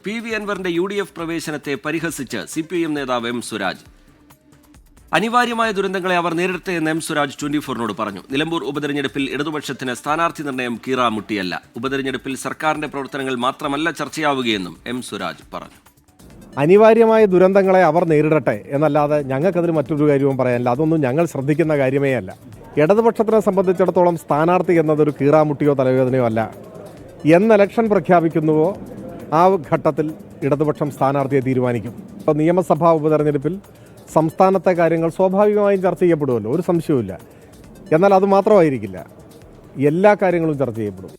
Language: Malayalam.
PV അൻവറിന്റെ UDF പ്രവേശനത്തെ പരിഹസിച്ച് CPIM നേതാവ് M. സുരാജ്. അനിവാര്യമായ ദുരന്തങ്ങളെ അവർ നേരിടട്ടെ എന്ന് M. സുരാജ് 24-നോട് പറഞ്ഞു. നിലമ്പൂർ ഉപതെരഞ്ഞെടുപ്പിൽ ഇടതുപക്ഷത്തിന് സ്ഥാനാർത്ഥി നിർണയം കീറാമുട്ടിയല്ല. ഉപതെരഞ്ഞെടുപ്പിൽ സർക്കാരിന്റെ പ്രവർത്തനങ്ങൾ മാത്രമല്ല ചർച്ചയാവുകയെന്നും M. സുരാജ് പറഞ്ഞു. അനിവാര്യമായ ദുരന്തങ്ങളെ അവർ നേരിടട്ടെ എന്നല്ലാതെ ഞങ്ങൾക്കതിന് മറ്റൊരു കാര്യവും പറയാനില്ല. അതൊന്നും ഞങ്ങൾ ശ്രദ്ധിക്കുന്ന കാര്യമേ അല്ല. ഇടതുപക്ഷത്തിനെ സംബന്ധിച്ചിടത്തോളം സ്ഥാനാർത്ഥി എന്നതൊരു കീറാമുട്ടിയോ തലവേദനയോ അല്ല. എന്ന് ഇലക്ഷൻ പ്രഖ്യാപിക്കുന്നുവോ ആ ഘട്ടത്തിൽ ഇടതുപക്ഷം സ്ഥാനാർത്ഥിയെ തീരുമാനിക്കും. ഇപ്പോൾ നിയമസഭാ ഉപതെരഞ്ഞെടുപ്പിൽ സംസ്ഥാനത്തെ കാര്യങ്ങൾ സ്വാഭാവികമായും ചർച്ച ചെയ്യപ്പെടുമല്ലോ, ഒരു സംശയവുമില്ല. എന്നാൽ അത് മാത്രമായിരിക്കില്ല, എല്ലാ കാര്യങ്ങളും ചർച്ച ചെയ്യപ്പെടും.